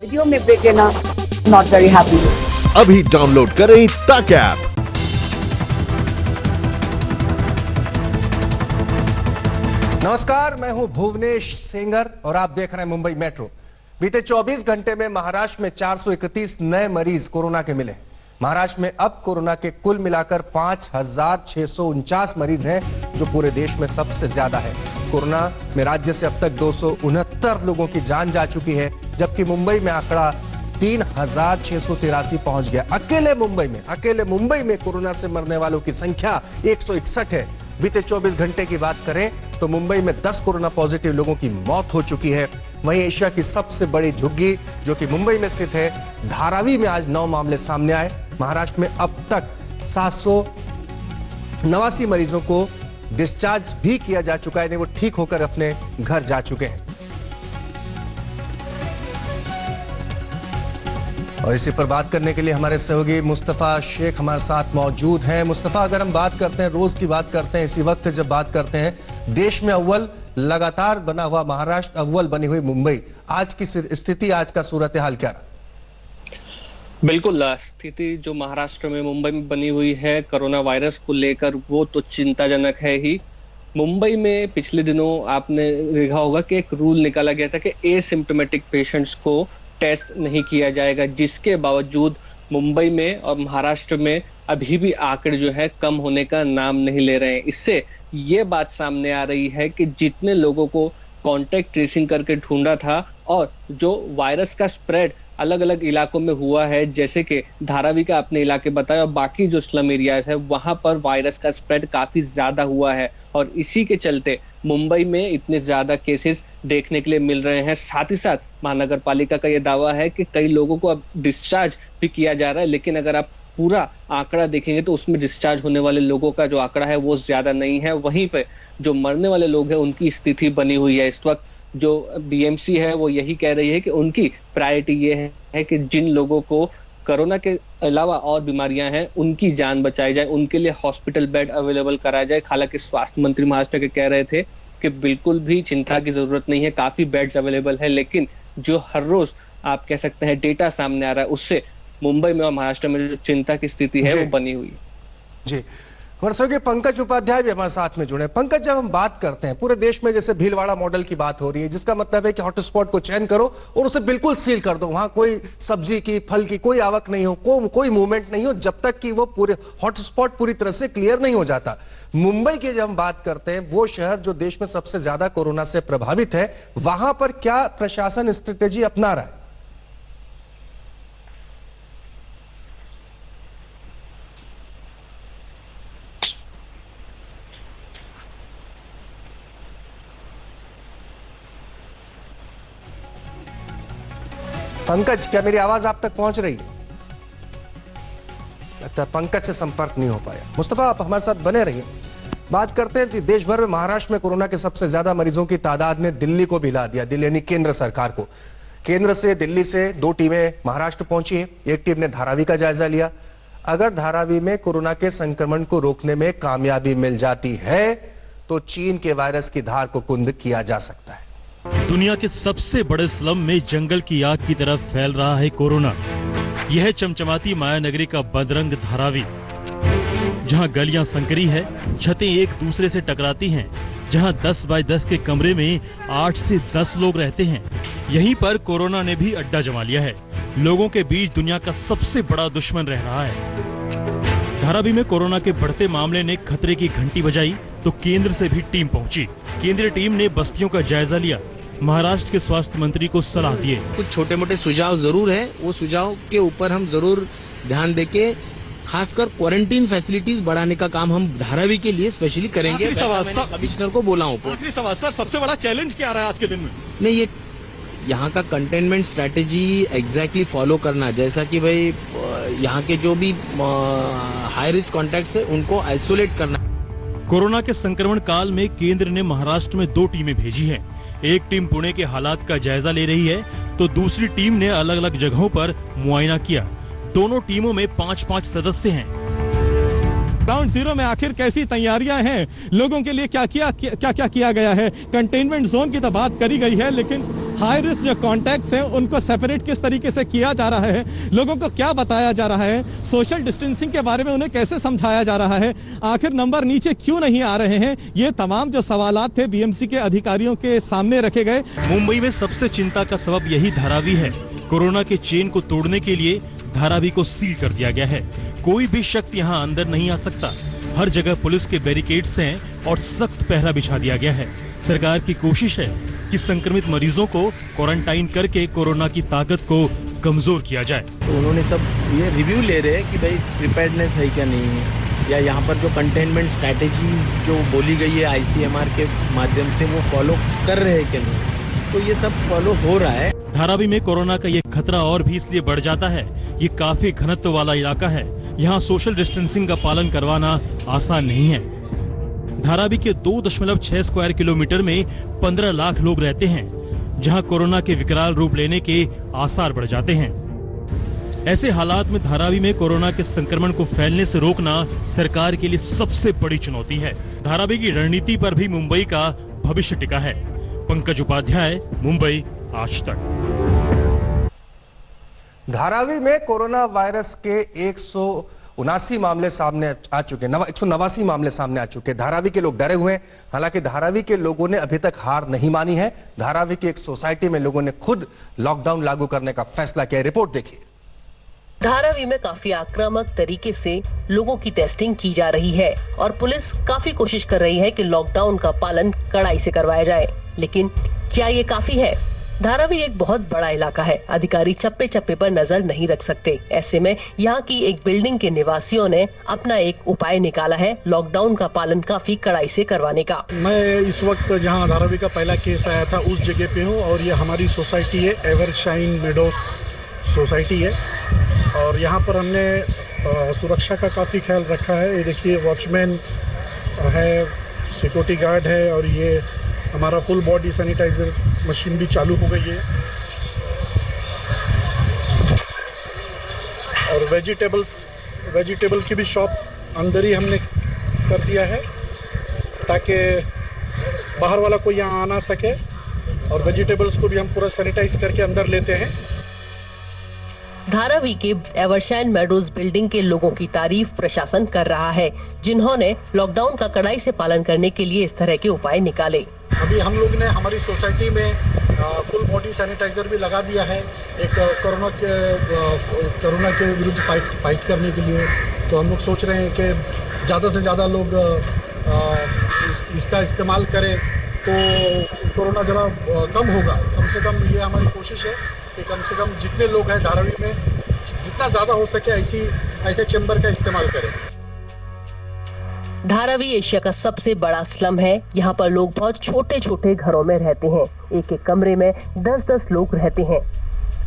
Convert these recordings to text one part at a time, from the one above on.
Video में break लेना not very happy. अभी डाउनलोड करें तक ऐप। नमस्कार, मैं हूं भुवनेश सेंगर और आप देख रहे हैं मुंबई मेट्रो। बीते 24 घंटे में महाराष्ट्र में 431 नए मरीज कोरोना के मिले। महाराष्ट्र में अब कोरोना के कुल मिलाकर 5,649 मरीज हैं, जो पूरे देश में सबसे ज्यादा है। कोरोना में राज्य से अब तक 269 लोगों की जान जा चुकी है, जबकि मुंबई में आंकड़ा 3,683 पहुंच गया। अकेले मुंबई में कोरोना से मरने वालों की संख्या 161 है। बीते 24 घंटे की बात करें तो मुंबई में 10 कोरोना पॉजिटिव लोगों की मौत हो चुकी है। वहीं एशिया की सबसे बड़ी झुग्गी जो कि मुंबई में स्थित है, धारावी में आज 9 मामले सामने आए। महाराष्ट्र में अब तक 789 मरीजों को डिस्चार्ज भी किया जा चुका है, वो ठीक होकर अपने घर जा चुके हैं। और इसी पर बात करने के लिए हमारे सहयोगी मुस्तफा शेख हमारे साथ मौजूद हैं। मुस्तफा, अगर हम बात करते हैं, रोज की बात करते हैं, इसी वक्त जब बात करते हैं, देश में अव्वल लगातार बना हुआ महाराष्ट्र, अव्वल बनी हुई मुंबई, आज की स्थिति, आज का सूरत हाल क्या रहा? बिल्कुल, स्थिति जो महाराष्ट्र में मुंबई में बनी हुई है कोरोना वायरस को लेकर, वो तो चिंताजनक है ही। मुंबई में पिछले दिनों आपने देखा होगा कि एक रूल निकाला गया था कि एसिम्प्टोमेटिक पेशेंट्स को टेस्ट नहीं किया जाएगा, जिसके बावजूद मुंबई में और महाराष्ट्र में अभी भी आंकड़े जो है कम होने का नाम नहीं ले रहे हैं। इससे ये बात सामने आ रही है कि जितने लोगों को कॉन्टेक्ट ट्रेसिंग करके ढूंढा था और जो वायरस का स्प्रेड अलग अलग इलाकों में हुआ है, जैसे कि धारावी का अपने इलाके बताया और बाकी जो स्लम एरियाज है वहां पर वायरस का स्प्रेड काफी ज्यादा हुआ है और इसी के चलते मुंबई में इतने ज्यादा केसेस देखने के लिए मिल रहे हैं। साथ ही साथ महानगर पालिका का यह दावा है कि कई लोगों को अब डिस्चार्ज भी किया जा रहा है, लेकिन अगर आप पूरा आंकड़ा देखेंगे तो उसमें डिस्चार्ज होने वाले लोगों का जो आंकड़ा है वो ज्यादा नहीं है। वहीं पे जो मरने वाले लोग हैं उनकी स्थिति बनी हुई है। इस वक्त जो बीएमसी है वो यही कह रही है कि उनकी प्रायोरिटी ये है कि जिन लोगों को कोरोना के अलावा और बीमारियां हैं उनकी जान बचाई जाए, उनके लिए हॉस्पिटल बेड अवेलेबल कराया जाए। हालांकि स्वास्थ्य मंत्री महाराष्ट्र के कह रहे थे कि बिल्कुल भी चिंता की जरूरत नहीं है, काफी बेड्स अवेलेबल है, लेकिन जो हर रोज आप कह सकते हैं डेटा सामने आ रहा है, उससे मुंबई में और महाराष्ट्र में जो चिंता की स्थिति है वो बनी हुई है। जी, वर्षों के पंकज उपाध्याय भी हमारे साथ में जुड़े। पंकज, जब हम बात करते हैं पूरे देश में जैसे भीलवाड़ा मॉडल की बात हो रही है, जिसका मतलब है कि हॉटस्पॉट को चयन करो और उसे बिल्कुल सील कर दो, वहां कोई सब्जी की, फल की कोई आवक नहीं हो, कोई मूवमेंट नहीं हो, जब तक कि वो पूरे हॉटस्पॉट पूरी तरह से क्लियर नहीं हो जाता। मुंबई की जब हम बात करते हैं, वो शहर जो देश में सबसे ज्यादा कोरोना से प्रभावित है, वहां पर क्या प्रशासन स्ट्रेटेजी अपना रहा है? पंकज, क्या मेरी आवाज आप तक पहुंच रही है? लगता है पंकज से संपर्क नहीं हो पाया। मुस्तफा, आप हमारे साथ बने रहिए। बात करते हैं देश भर में महाराष्ट्र में कोरोना के सबसे ज्यादा मरीजों की तादाद ने दिल्ली को भी हिला दिया। दिल्ली यानी केंद्र सरकार को। केंद्र से दिल्ली से 2 टीमें महाराष्ट्र पहुंची है। एक टीम ने धारावी का जायजा लिया। अगर धारावी में कोरोना के संक्रमण को रोकने में कामयाबी मिल जाती है तो चीन के वायरस की धार को कुंद किया जा सकता है। दुनिया के सबसे बड़े स्लम में जंगल की आग की तरफ फैल रहा है कोरोना। यह है चमचमाती माया नगरी का बदरंग धारावी, जहां गलियां संकरी है, छतें एक दूसरे से टकराती हैं, जहां 10 बाय 10 के कमरे में 8 से 10 लोग रहते हैं। यहीं पर कोरोना ने भी अड्डा जमा लिया है। लोगों के बीच दुनिया का सबसे बड़ा दुश्मन रह रहा है। धारावी में कोरोना के बढ़ते मामले ने खतरे की घंटी बजाई तो केंद्र से भी टीम पहुंची। केंद्रीय टीम ने बस्तियों का जायजा लिया, महाराष्ट्र के स्वास्थ्य मंत्री को सलाह दिए। कुछ छोटे मोटे सुझाव जरूर है, वो सुझाव के ऊपर हम जरूर ध्यान देके खासकर क्वारंटीन फैसिलिटीज बढ़ाने का काम हम धारावी के लिए स्पेशली करेंगे। कमिश्नर को बोला हूँ। आखिरी सवाल सर, सबसे बड़ा चैलेंज क्या रहा है आज के दिन में? नहीं, ये यहाँ का कंटेनमेंट स्ट्रेटेजी एग्जैक्टली फॉलो करना, जैसा कि भाई यहाँ के जो भी हाई रिस्क कॉन्टैक्ट्स है उनको आइसोलेट करना। कोरोना के संक्रमण काल में केंद्र ने महाराष्ट्र में 2 टीमें भेजी हैं। एक टीम पुणे के हालात का जायजा ले रही है तो दूसरी टीम ने अलग अलग जगहों पर मुआयना किया। दोनों टीमों में 5-5 सदस्य हैं। ग्राउंड जीरो में आखिर कैसी तैयारियां हैं, लोगों के लिए क्या क्या किया गया है? कंटेनमेंट जोन की तो बात करी गई है, लेकिन हाई रिस्क जो कॉन्टैक्ट्स हैं उनको सेपरेट किस तरीके से किया जा रहा है, लोगों को क्या बताया जा रहा है, सोशल डिस्टेंसिंग के बारे में उन्हें कैसे समझाया जा रहा है, आखिर नंबर नीचे क्यों नहीं आ रहे हैं, ये तमाम जो सवालात थे बीएमसी के अधिकारियों के सामने रखे गए। मुंबई में सबसे चिंता का सबब यही धारावी है। कोरोना के चेन को तोड़ने के लिए धारावी को सील कर दिया गया है। कोई भी शख्स यहाँ अंदर नहीं आ सकता। हर जगह पुलिस के बैरिकेड्स हैं और सख्त पहरा बिछा दिया गया है। सरकार की कोशिश है कि संक्रमित मरीजों को क्वारंटाइन करके कोरोना की ताकत को कमजोर किया जाए। तो उन्होंने सब ये रिव्यू ले रहे हैं कि भाई प्रिपेयर्डनेस है क्या नहीं है, या यहाँ पर जो कंटेनमेंट स्ट्रैटेजीज जो बोली गई है आईसीएमआर के माध्यम से वो फॉलो कर रहे हैं क्या नहीं, तो ये सब फॉलो हो रहा है। धारावी में कोरोना का ये खतरा और भी इसलिए बढ़ जाता है, ये काफी घनत्व वाला इलाका है। यहाँ सोशल डिस्टेंसिंग का पालन करवाना आसान नहीं है। धारावी के 2.6 स्क्वायर किलोमीटर में 15 लाख लोग रहते हैं, जहाँ कोरोना के विकराल रूप लेने के आसार बढ़ जाते हैं। ऐसे हालात में धारावी में कोरोना के संक्रमण को फैलने से रोकना सरकार के लिए सबसे बड़ी चुनौती है। धारावी की रणनीति पर भी मुंबई का भविष्य टिका है। पंकज उपाध्याय, मुंबई, आज तक। धारावी में कोरोना वायरस के 179 मामले सामने आ चुके, 189 मामले सामने आ चुके। धारावी के लोग डरे हुए हैं। हालांकि धारावी के लोगों ने अभी तक हार नहीं मानी है। धारावी की एक सोसाइटी में लोगों ने खुद लॉकडाउन लागू करने का फैसला किया। रिपोर्ट देखिए। धारावी में काफी आक्रामक तरीके से लोगों की टेस्टिंग की जा रही है और पुलिस काफी कोशिश कर रही है कि लॉकडाउन का पालन कड़ाई से करवाया जाए। लेकिन क्या ये काफी है? धारावी एक बहुत बड़ा इलाका है। अधिकारी चप्पे चप्पे पर नजर नहीं रख सकते। ऐसे में यहाँ की एक बिल्डिंग के निवासियों ने अपना एक उपाय निकाला है लॉकडाउन का पालन काफी कड़ाई से करवाने का। मैं इस वक्त जहाँ धारावी का पहला केस आया था उस जगह पे हूँ और ये हमारी सोसाइटी है, एवरशाइन मेडोज सोसाइटी है और यहाँ पर हमने सुरक्षा का काफ़ी ख्याल रखा है। ये देखिए वॉचमैन है, सिक्योरिटी गार्ड है और ये हमारा फुल बॉडी सैनिटाइजर मशीन भी चालू हो गई है और वेजिटेबल की भी शॉप अंदर ही हमने कर दिया है ताकि बाहर वाला कोई यहाँ आ ना सके और वेजिटेबल्स को भी हम पूरा सैनिटाइज करके अंदर लेते हैं। धारावी के एवरशाइन मेडोज बिल्डिंग के लोगों की तारीफ प्रशासन कर रहा है, जिन्होंने लॉकडाउन का कड़ाई से पालन करने के लिए इस तरह के उपाय निकाले। अभी हम लोग ने हमारी सोसाइटी में फुल बॉडी सैनिटाइजर भी लगा दिया है एक कोरोना के विरुद्ध फाइट करने के लिए। तो हम लोग सोच रहे हैं कि ज़्यादा से ज़्यादा लोग इसका इस्तेमाल करें तो कोरोना जरा कम होगा। कम से कम ये हमारी कोशिश है कि कम से कम जितने लोग हैं धारावी में जितना ज़्यादा हो सके ऐसे चैम्बर का इस्तेमाल करें। धारावी एशिया का सबसे बड़ा स्लम है। यहाँ पर लोग बहुत छोटे छोटे घरों में रहते हैं। एक एक कमरे में 10-10 लोग रहते हैं।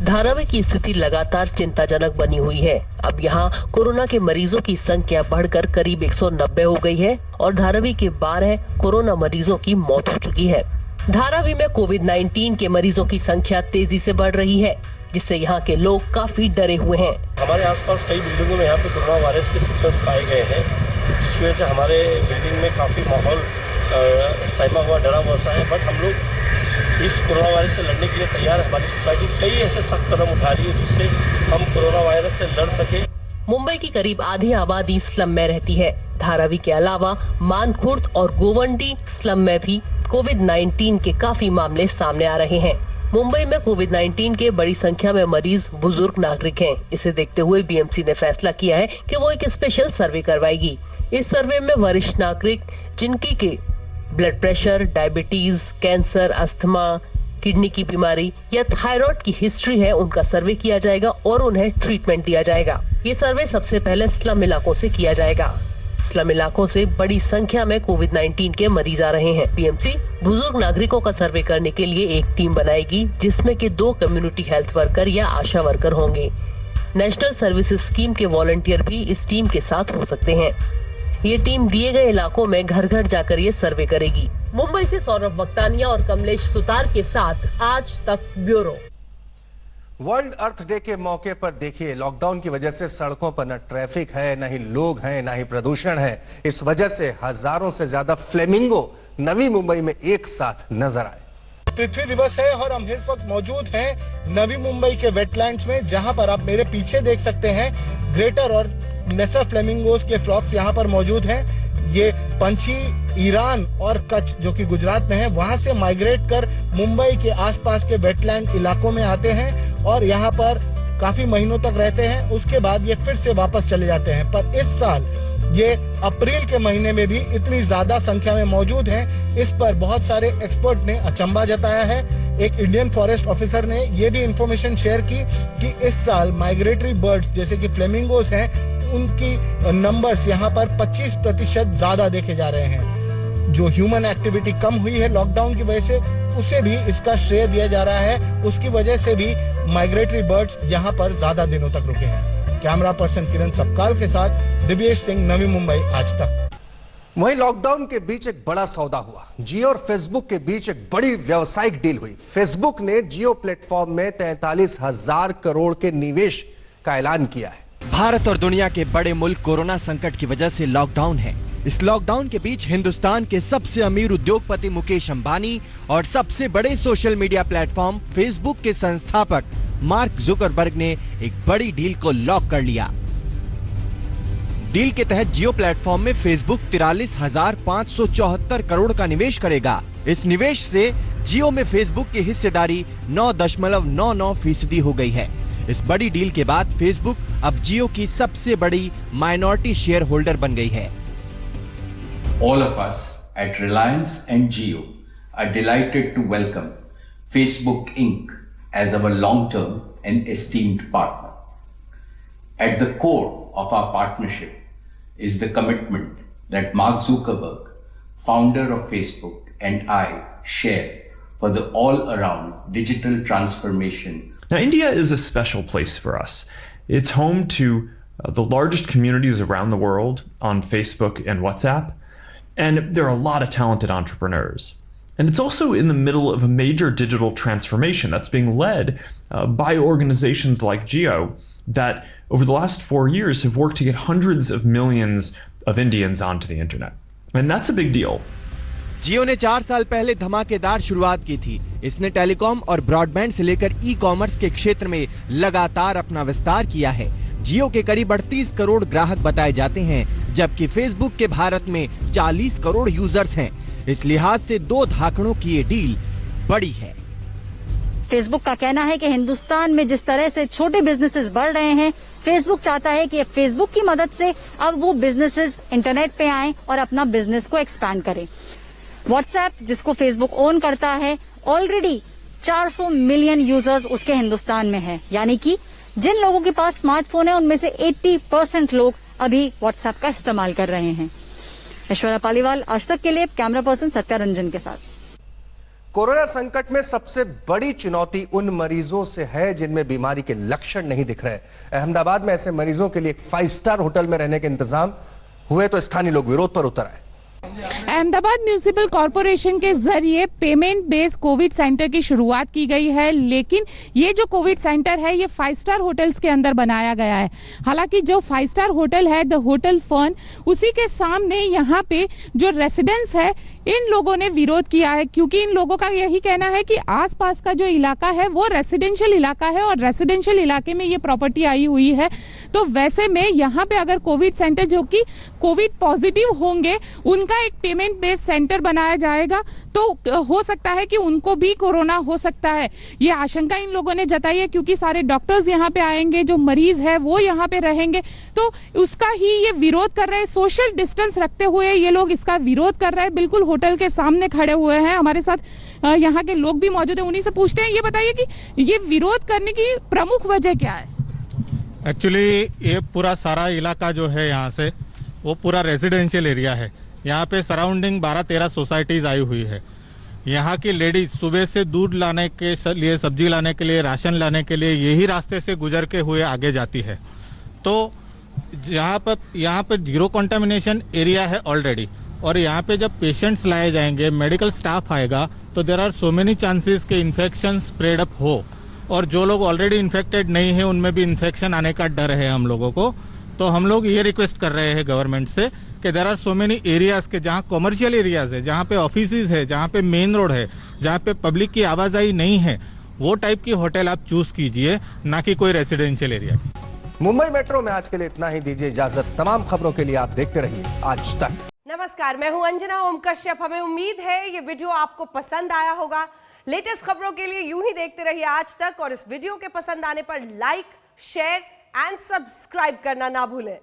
धारावी की स्थिति लगातार चिंताजनक बनी हुई है। अब यहाँ कोरोना के मरीजों की संख्या बढ़कर करीब 190 हो गई है और धारावी के 12 कोरोना मरीजों की मौत हो चुकी है। धारावी में कोविड-19 के मरीजों की संख्या तेजी से बढ़ रही है, जिससे यहाँ के लोग काफी डरे हुए हैं। हमारे आसपास कई बिल्डिंगों में यहाँ पे कोरोना वायरस के सिम्टम्स पाए गए हैं, जिसकी वजह से हमारे बिल्डिंग में काफ़ी माहौल सहमा हुआ, डरा हुआ सा है। बट हम लोग इस कोरोना वायरस से लड़ने के लिए तैयार है। हमारी सोसाइटी कई ऐसे सख्त कदम उठा रही है जिससे हम कोरोना वायरस से लड़ सके। मुंबई की करीब आधी आबादी स्लम में रहती है। धारावी के अलावा मानखुर्द और गोवंडी स्लम में भी कोविड-19 के काफी मामले सामने आ रहे हैं। मुंबई में कोविड-19 के बड़ी संख्या में मरीज बुजुर्ग नागरिक हैं। इसे देखते हुए बीएमसी ने फैसला किया है कि वो एक स्पेशल सर्वे करवाएगी। इस सर्वे में वरिष्ठ नागरिक जिनकी के blood pressure, diabetes, cancer, asthma, kidney की बीमारी या थायराइड की हिस्ट्री है, उनका सर्वे किया जाएगा और उन्हें ट्रीटमेंट दिया जाएगा। ये सर्वे सबसे पहले स्लम इलाकों से किया जाएगा। स्लम इलाकों से बड़ी संख्या में कोविड-19 के मरीज आ रहे हैं। बीएमसी बुजुर्ग नागरिकों का सर्वे करने के लिए एक टीम बनाएगी, जिसमें कि 2 कम्युनिटी हेल्थ वर्कर या आशा वर्कर होंगे। नेशनल सर्विसेज स्कीम के वॉलंटियर भी इस टीम के साथ हो सकते हैं। ये टीम दिए गए इलाकों में घर घर जाकर ये सर्वे करेगी। मुंबई से सौरभ बक्तानिया और कमलेश सुतार के साथ आज तक ब्यूरो। वर्ल्ड अर्थ डे के मौके पर देखिए, लॉकडाउन की वजह से सड़कों पर न ट्रैफिक है, न ही लोग हैं, न ही प्रदूषण है। इस वजह से हजारों से ज्यादा फ्लेमिंगो नवी मुंबई में एक साथ नजर आए। पृथ्वी दिवस है और हम इस वक्त मौजूद हैं नवी मुंबई के वेटलैंड्स में, जहां पर आप मेरे पीछे देख सकते हैं ग्रेटर और लेसर फ्लेमिंगोस के फ्लॉक्स यहां पर मौजूद हैं। ये पंछी ईरान और कच्छ जो कि गुजरात में है वहां से माइग्रेट कर मुंबई के आसपास के वेटलैंड इलाकों में आते हैं और यहाँ पर काफी महीनों तक रहते हैं। उसके बाद ये फिर से वापस चले जाते हैं। पर इस साल ये अप्रैल के महीने में भी इतनी ज्यादा संख्या में मौजूद हैं, इस पर बहुत सारे एक्सपर्ट ने अचंभा जताया है। एक इंडियन फॉरेस्ट ऑफिसर ने ये भी इंफॉर्मेशन शेयर की कि इस साल माइग्रेटरी बर्ड्स जैसे कि फ्लेमिंगोस हैं, उनकी नंबर्स यहाँ पर 25% ज्यादा देखे जा रहे हैं। जो ह्यूमन एक्टिविटी कम हुई है लॉकडाउन की वजह से, उसे भी इसका श्रेय दिया जा रहा है। उसकी वजह से भी माइग्रेटरी बर्ड्स यहाँ पर ज्यादा दिनों तक रुके हैं। कैमरा पर्सन किरण सबकाल के साथ दिव्येश सिंह, नवी मुंबई, आज तक। वहीं लॉकडाउन के बीच एक बड़ा सौदा हुआ। जियो और फेसबुक के बीच एक बड़ी व्यावसायिक डील हुई। फेसबुक ने जियो प्लेटफॉर्म में 43,000 करोड़ के निवेश का ऐलान किया है। भारत और दुनिया के बड़े मुल्क कोरोना संकट की वजह से लॉकडाउन है। इस लॉकडाउन के बीच हिंदुस्तान के सबसे अमीर उद्योगपति मुकेश अंबानी और सबसे बड़े सोशल मीडिया प्लेटफॉर्म फेसबुक के संस्थापक मार्क जुकरबर्ग ने एक बड़ी डील को लॉक कर लिया। डील के तहत जियो प्लेटफॉर्म में फेसबुक 43,574 करोड़ का निवेश करेगा। इस निवेश से जियो में फेसबुक की हिस्सेदारी 9.99% हो गई है। इस बड़ी डील के बाद फेसबुक अब जियो की सबसे बड़ी माइनॉरिटी शेयर होल्डर बन गई है। All of us at Reliance and Jio are delighted to welcome Facebook Inc. as our long-term and esteemed partner. At the core of our partnership is the commitment that Mark Zuckerberg, founder of Facebook, and I share for the all-around digital transformation. Now, India is a special place for us. It's home to the largest communities around the world on Facebook and WhatsApp. And there are a lot of talented entrepreneurs. And it's also in the middle of a major digital transformation that's being led by organizations like Jio that over the last 4 years have worked to get hundreds of millions of Indians onto the internet. And that's a big deal. जियो ने 4 साल पहले धमाकेदार शुरुआत की थी। इसने telecom और broadband से लेकर ई-कॉमर्स के क्षेत्र में लगातार अपना विस्तार किया है। जियो के करीब 38 करोड़ ग्राहक बताए जाते हैं, जबकि फेसबुक के भारत में 40 करोड़ यूजर्स हैं। इस लिहाज से 2 धाकड़ों की ये डील बड़ी है। फेसबुक का कहना है कि हिंदुस्तान में जिस तरह से छोटे बिजनेसेस बढ़ रहे हैं, फेसबुक चाहता है कि फेसबुक की मदद से अब वो बिजनेसेस इंटरनेट पे आएं और अपना बिजनेस को एक्सपैंड करें। व्हाट्सएप, जिसको फेसबुक ओन करता है, ऑलरेडी 400 मिलियन यूजर्स उसके हिंदुस्तान में है। यानी कि जिन लोगों के पास स्मार्टफोन है उनमें से 80% लोग अभी व्हाट्सएप का इस्तेमाल कर रहे हैं। ऐश्वर्या पालीवाल, आज तक के लिए, कैमरा पर्सन सत्यारंजन के साथ। कोरोना संकट में सबसे बड़ी चुनौती उन मरीजों से है जिनमें बीमारी के लक्षण नहीं दिख रहे। अहमदाबाद में ऐसे मरीजों के लिए 5 स्टार होटल में रहने के इंतजाम हुए तो स्थानीय लोग विरोध पर उतर आए। अहमदाबाद म्यूनिसिपल कॉरपोरेशन के जरिए पेमेंट बेस्ड कोविड सेंटर की शुरुआत की गई है, लेकिन ये जो कोविड सेंटर है ये 5 स्टार होटल्स के अंदर बनाया गया है। हालांकि जो 5 स्टार होटल है, द होटल फर्न, उसी के सामने यहाँ पे जो रेसिडेंट्स है, इन लोगों ने विरोध किया है, क्योंकि इन लोगों का यही कहना है कि आसपास का जो इलाका है वो रेसिडेंशियल इलाका है और रेसिडेंशियल इलाके में ये प्रॉपर्टी आई हुई है। तो वैसे में यहाँ पे अगर कोविड सेंटर जो कि कोविड पॉजिटिव होंगे उनका एक पेमेंट बेस्ड सेंटर बनाया जाएगा तो हो सकता है कि उनको भी कोरोना हो सकता है। ये आशंका इन लोगों ने जताई है, क्योंकि सारे डॉक्टर्स यहाँ पे आएंगे, जो मरीज है वो यहाँ पे रहेंगे, तो उसका ही ये विरोध कर रहे हैं। सोशल डिस्टेंस रखते हुए ये लोग इसका विरोध कर रहे हैं। बिल्कुल होटल के सामने खड़े हुए हैं। हमारे साथ यहाँ के लोग भी मौजूद हैं, उन्हीं से पूछते हैं। ये बताइए कि ये विरोध करने की प्रमुख वजह क्या है? एक्चुअली ये पूरा सारा इलाका जो है यहाँ से वो पूरा रेजिडेंशियल एरिया है। यहाँ पे सराउंडिंग 12-13 सोसाइटीज आई हुई है। यहाँ की लेडीज सुबह से दूध लाने के लिए, सब्जी लाने के लिए, राशन लाने के लिए यही रास्ते से गुजर के हुए आगे जाती है। तो यहाँ पर जीरो कंटामिनेशन एरिया है ऑलरेडी, और यहाँ पे जब पेशेंट्स लाए जाएंगे, मेडिकल स्टाफ आएगा, तो there are so many chances के इन्फेक्शन स्प्रेड अप हो, और जो लोग ऑलरेडी इन्फेक्टेड नहीं है उनमें भी इन्फेक्शन आने का डर है हम लोगों को। तो हम लोग ये रिक्वेस्ट कर रहे हैं गवर्नमेंट से कि there are so many areas के जहाँ कमर्शियल एरियाज है, जहाँ पे ऑफिसेज है, जहाँ पे मेन रोड है, जहाँ पे पब्लिक की आवाजाही नहीं है, वो टाइप की होटल आप चूज कीजिए, ना कि कोई रेसिडेंशियल एरिया। मुंबई मेट्रो में आज के लिए इतना ही, दीजिए इजाजत। तमाम खबरों के लिए आप देखते रहिए आज तक। नमस्कार, मैं हूं अंजना ओम कश्यप। हमें उम्मीद है ये वीडियो आपको पसंद आया होगा। लेटेस्ट खबरों के लिए यूं ही देखते रहिए आज तक, और इस वीडियो के पसंद आने पर लाइक, शेयर एंड सब्सक्राइब करना ना भूलें।